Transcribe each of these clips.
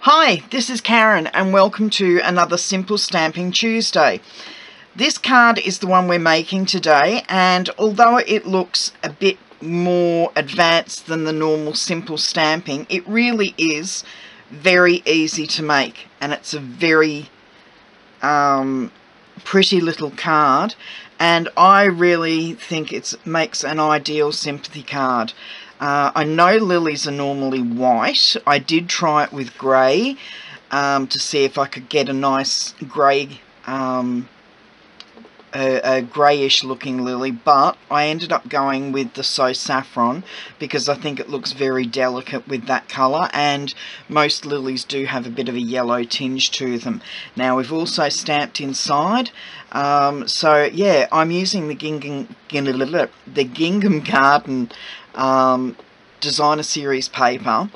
Hi, this is Karen and welcome to another Simple Stamping Tuesday. This card is the one we're making today, and although it looks a bit more advanced than the normal simple stamping, it really is very easy to make, and it's a very pretty little card, and I really think it makes an ideal sympathy card. I know lilies are normally white. I did try it with grey to see if I could get a nice grey, a greyish looking lily, but I ended up going with the So Saffron because I think it looks very delicate with that colour, and most lilies do have a bit of a yellow tinge to them. Now we've also stamped inside, so yeah, I'm using the Gingham Garden Designer Series paper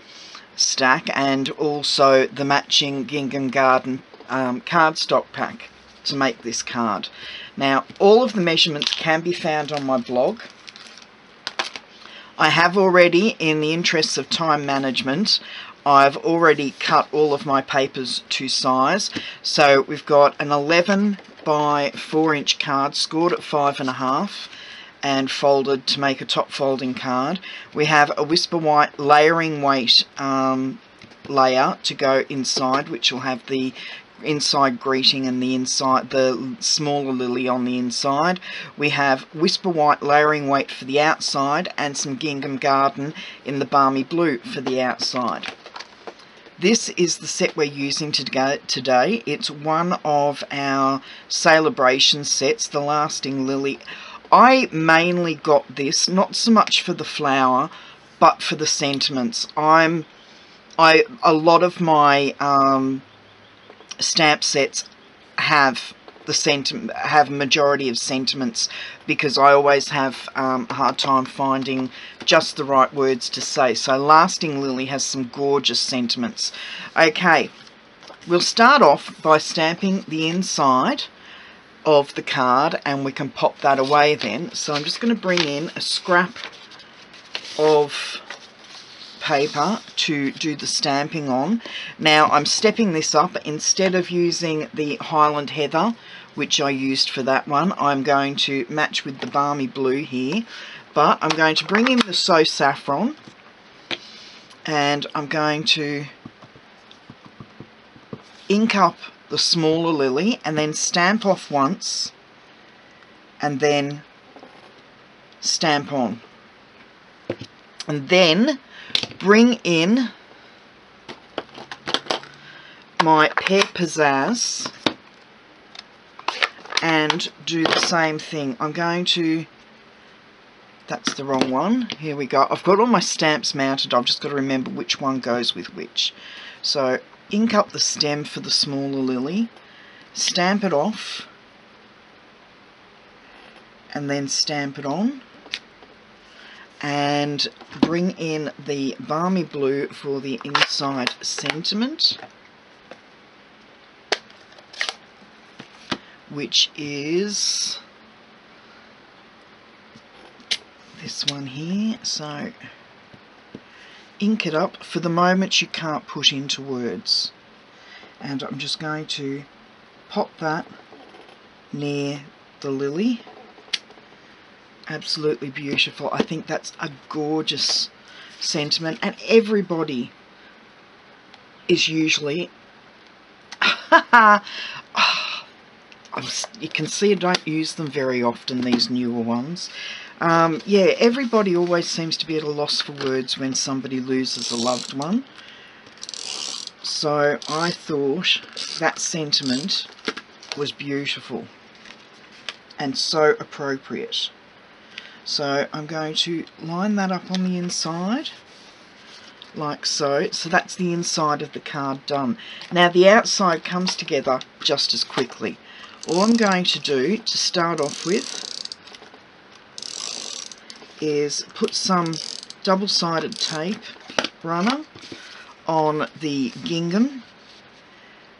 stack and also the matching Gingham Garden cardstock pack to make this card. Now all of the measurements can be found on my blog. I have already, in the interests of time management, I've already cut all of my papers to size. So we've got an 11 by 4 inch card scored at 5.5 and folded to make a top folding card. We have a Whisper White layering weight layer to go inside, which will have the inside greeting and the smaller lily on the inside. We have Whisper White layering weight for the outside and some Gingham Garden in the Balmy Blue for the outside. This is the set we're using today. It's one of our Celebration sets, the Lasting Lily. I mainly got this, not so much for the flower, but for the sentiments. A lot of my stamp sets have a majority of sentiments because I always have a hard time finding just the right words to say. So Lasting Lily has some gorgeous sentiments. Okay, we'll start off by stamping the inside of the card, and we can pop that away then. So I'm just going to bring in a scrap of paper to do the stamping on. Now I'm stepping this up. Instead of using the Highland Heather, which I used for that one, I'm going to match with the Balmy Blue here, but I'm going to bring in the So Saffron, and I'm going to ink up the smaller lily and then stamp off once and then stamp on, and then bring in my Pear Pizzazz and do the same thing. I'm going to, that's the wrong one, here we go. I've got all my stamps mounted, I've just got to remember which one goes with which. So ink up the stem for the smaller lily, stamp it off, and then stamp it on, and bring in the Balmy Blue for the inside sentiment, which is this one here. So ink it up. For the moment you can't put into words, and I'm just going to pop that near the lily. Absolutely beautiful. I think that's a gorgeous sentiment, and everybody is usually you can see I don't use them very often, these newer ones. Yeah, everybody always seems to be at a loss for words when somebody loses a loved one. So I thought that sentiment was beautiful and so appropriate. So I'm going to line that up on the inside, like so. So that's the inside of the card done. Now the outside comes together just as quickly. All I'm going to do to start off with is put some double-sided tape runner on the gingham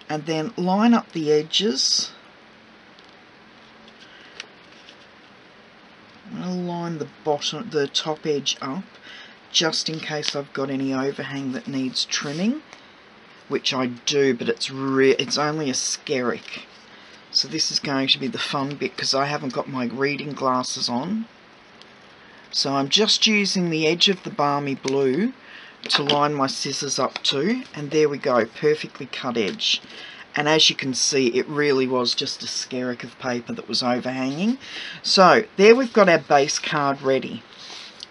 and then line up the edges. I'll line the top edge up just in case I've got any overhang that needs trimming. which I do, but it's only a skerrick. So this is going to be the fun bit because I haven't got my reading glasses on. So I'm just using the edge of the balmy blue to line my scissors up to, and there we go, perfectly cut edge. And as you can see, it really was just a skerrick of paper that was overhanging. So there we've got our base card ready.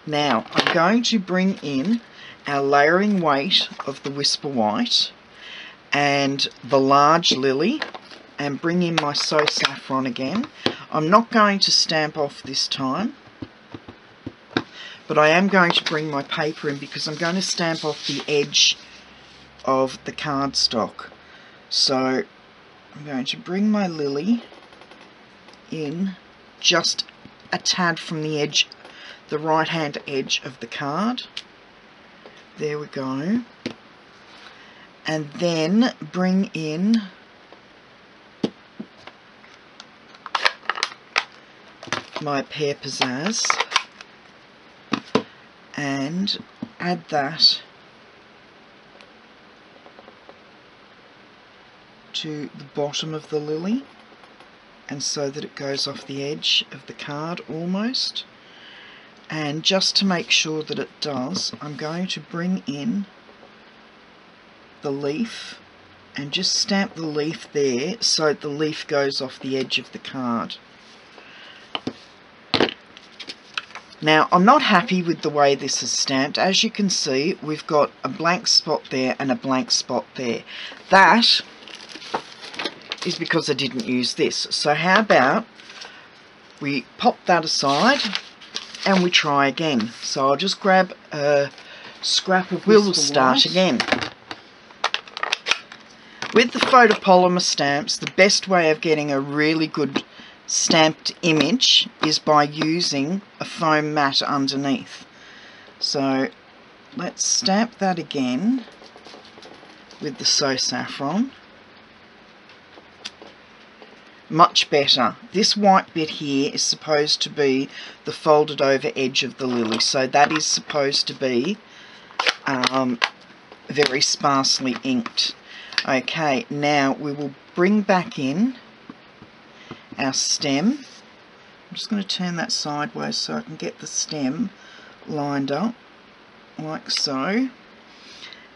Now I'm going to bring in our layering weight of the Whisper White and the large lily, and bring in my So Saffron again. I'm not going to stamp off this time, but I am going to bring my paper in because I'm going to stamp off the edge of the cardstock. So I'm going to bring my lily in just a tad from the edge, the right hand edge of the card. There we go. And then bring in my Pear Pizzazz and add that to the bottom of the lily, and so that it goes off the edge of the card almost. And just to make sure that it does, I'm going to bring in the leaf and just stamp the leaf there so the leaf goes off the edge of the card. Now I'm not happy with the way this is stamped. As you can see, we've got a blank spot there and a blank spot there. That is because I didn't use this. So how about we pop that aside and we try again. So I'll just grab a scrap of We'll start again. With the photopolymer stamps, the best way of getting a really good stamped image is by using a foam mat underneath. So let's stamp that again with the So Saffron. Much better. This white bit here is supposed to be the folded over edge of the lily, so that is supposed to be very sparsely inked. Okay, now we will bring back in our stem. I'm just going to turn that sideways so I can get the stem lined up like so,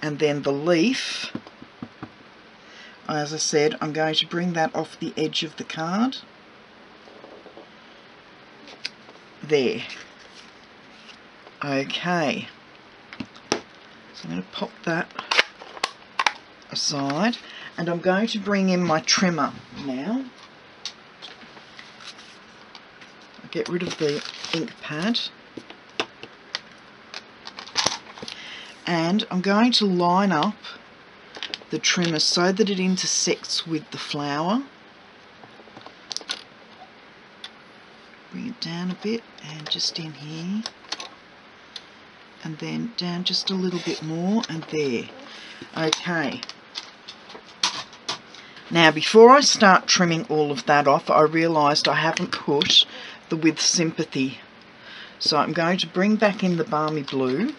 and then the leaf, as I said, I'm going to bring that off the edge of the card there. Okay, so I'm going to pop that aside, and I'm going to bring in my trimmer now. Get rid of the ink pad, and I'm going to line up the trimmer so that it intersects with the flower. Bring it down a bit and just in here, and then down just a little bit more, and there. Okay. Now before I start trimming all of that off, I realised I haven't put the With Sympathy. So I'm going to bring back in the balmy blue.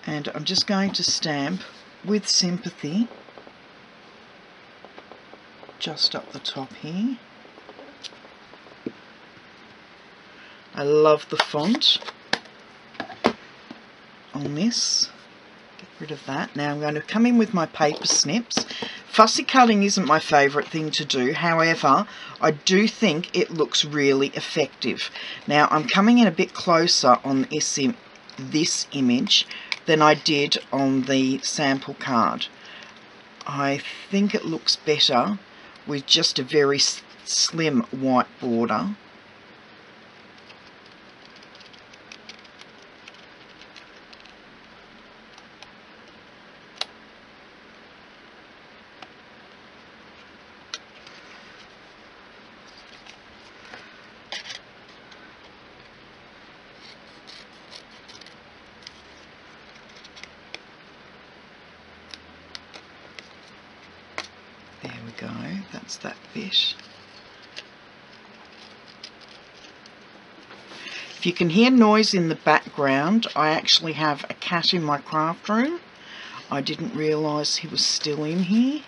And I'm just going to stamp With Sympathy just up the top here. I love the font on this. Get rid of that. Now I'm going to come in with my paper snips. Fussy cutting isn't my favourite thing to do, however I do think it looks really effective. Now I'm coming in a bit closer on this image than I did on the sample card. I think it looks better with just a very slim white border. There we go, that's that bit. If you can hear noise in the background, I actually have a cat in my craft room. I didn't realise he was still in here,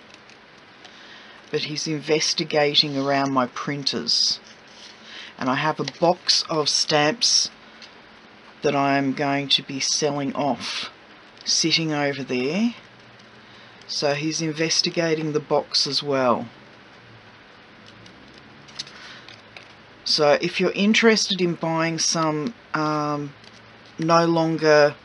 but he's investigating around my printers. And I have a box of stamps that I am going to be selling off sitting over there. So he's investigating the box as well. So if you're interested in buying some no longer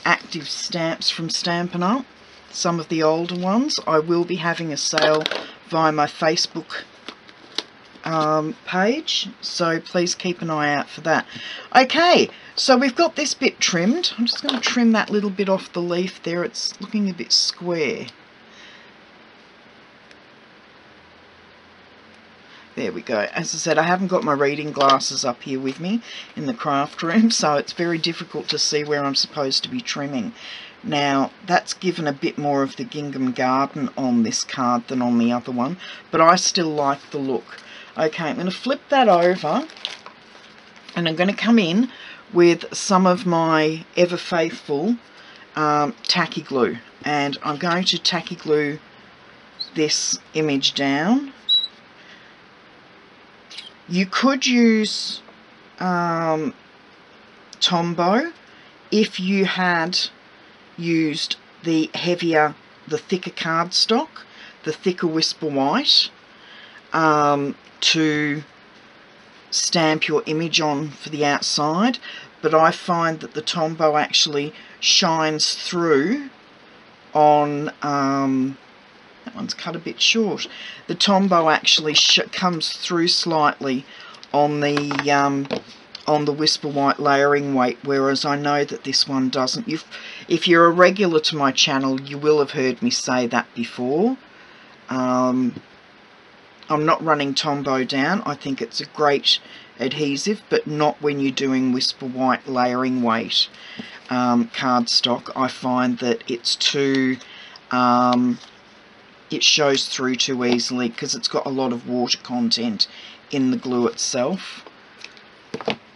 active stamps from Stampin', some of the older ones, I will be having a sale via my Facebook page, so please keep an eye out for that. Okay, so we've got this bit trimmed. I'm just going to trim that little bit off the leaf there. It's looking a bit square. There we go. As I said, I haven't got my reading glasses up here with me in the craft room, so it's very difficult to see where I'm supposed to be trimming. Now, that's given a bit more of the Gingham garden on this card than on the other one, but I still like the look. Okay, I'm going to flip that over, and I'm going to come in with some of my ever faithful tacky glue, and I'm going to tacky glue this image down. You could use Tombow if you had used the heavier, the thicker cardstock, the thicker Whisper White, to stamp your image on for the outside, but I find that the Tombow actually shines through on, that one's cut a bit short, the Tombow actually comes through slightly on the Whisper White layering weight, whereas I know that this one doesn't. If you're a regular to my channel, you will have heard me say that before. I'm not running Tombow down. I think it's a great adhesive, but not when you're doing Whisper White layering weight cardstock. I find that it's too, it shows through too easily because it's got a lot of water content in the glue itself.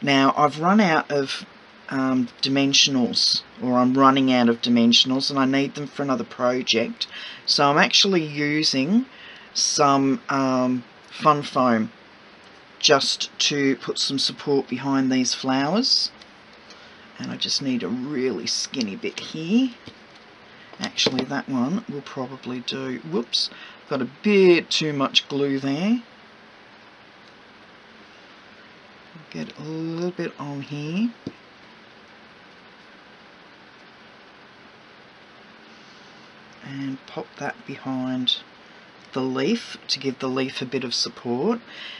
Now, I've run out of dimensionals, or I'm running out of dimensionals, and I need them for another project. So I'm actually using some fun foam just to put some support behind these flowers. And I just need a really skinny bit here. Actually, that one will probably do. Whoops, got a bit too much glue there. Get a little bit on here. And pop that behind the leaf to give the leaf a bit of support.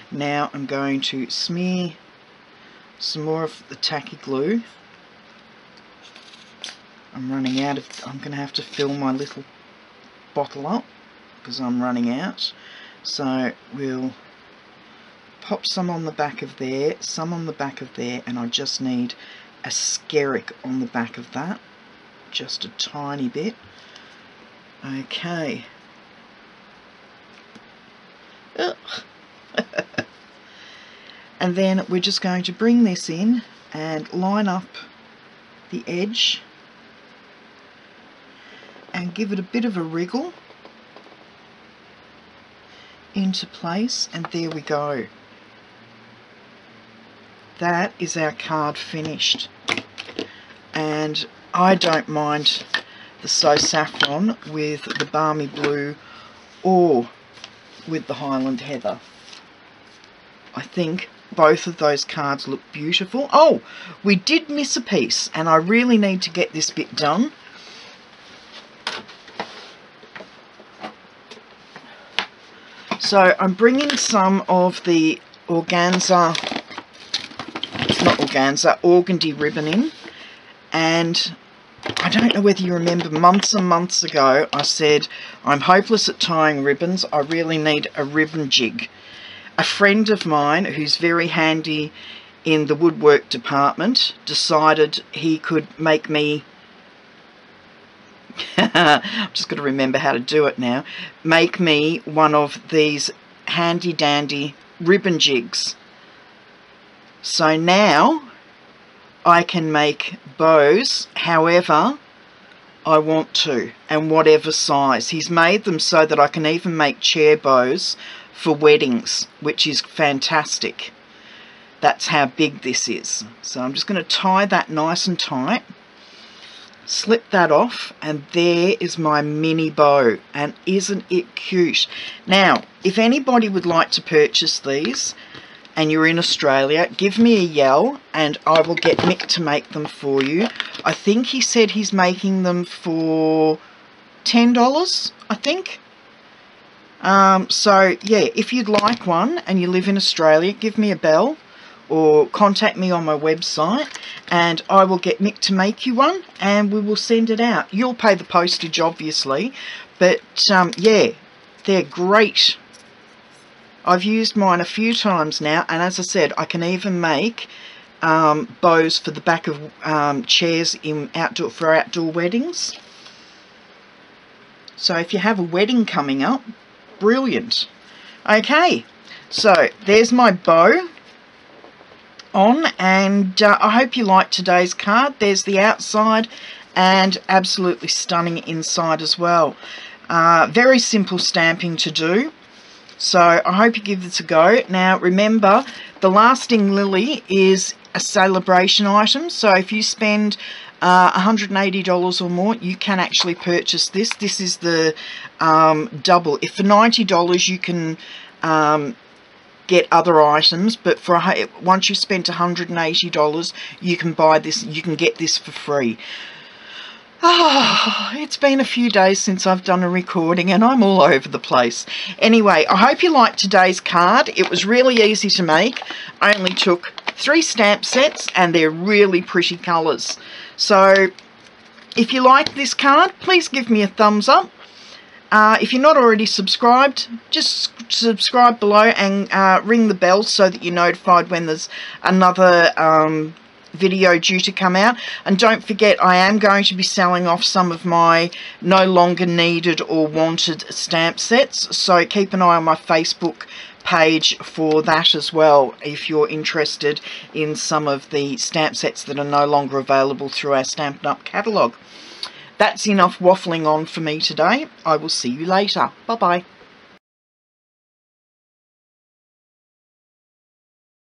Now I'm going to smear some more of the tacky glue. I'm running out of, I'm going to have to fill my little bottle up because I'm running out. So we'll pop some on the back of there, some on the back of there, and I just need a skerrick on the back of that. Just a tiny bit. Okay. And then we're just going to bring this in and line up the edge and give it a bit of a wriggle into place, and there we go. That is our card finished. And I don't mind the So Saffron with the Balmy Blue or with the Highland Heather. I think both of those cards look beautiful. Oh, we did miss a piece, and I really need to get this bit done. So I'm bringing some of the organza, it's not organza, organdy ribbon in, and I don't know whether you remember, months and months ago I said I'm hopeless at tying ribbons, I really need a ribbon jig. A friend of mine who's very handy in the woodwork department decided he could make me, I'm just going to remember how to do it now, make me one of these handy dandy ribbon jigs. So now I can make bows however I want to, and whatever size. He's made them so that I can even make chair bows for weddings, which is fantastic. That's how big this is. So I'm just going to tie that nice and tight, slip that off, and there is my mini bow. And isn't it cute? Now, if anybody would like to purchase these and you're in Australia, give me a yell and I will get Mick to make them for you. I think he said he's making them for $10, I think. So yeah, if you'd like one and you live in Australia, give me a bell or contact me on my website and I will get Mick to make you one and we will send it out. You'll pay the postage obviously, but yeah, they're great. I've used mine a few times now, and as I said, I can even make bows for the back of chairs for outdoor weddings. So if you have a wedding coming up, brilliant. Okay, so there's my bow on, and I hope you liked today's card. There's the outside and absolutely stunning inside as well. Very simple stamping to do. So I hope you give this a go. Now remember, the lasting lily is a celebration item. So if you spend $180 or more, you can actually purchase this. This is the double. If for $90 you can get other items, but for once you've spent $180, you can buy this. You can get this for free. Oh, it's been a few days since I've done a recording and I'm all over the place. Anyway, I hope you liked today's card. It was really easy to make. I only took 3 stamp sets and they're really pretty colours. So if you like this card, please give me a thumbs up. If you're not already subscribed, just subscribe below and ring the bell so that you're notified when there's another video due to come out. And don't forget, I am going to be selling off some of my no longer needed or wanted stamp sets, so keep an eye on my Facebook page for that as well if you're interested in some of the stamp sets that are no longer available through our Stampin' Up catalogue. That's enough waffling on for me today. I will see you later. Bye bye.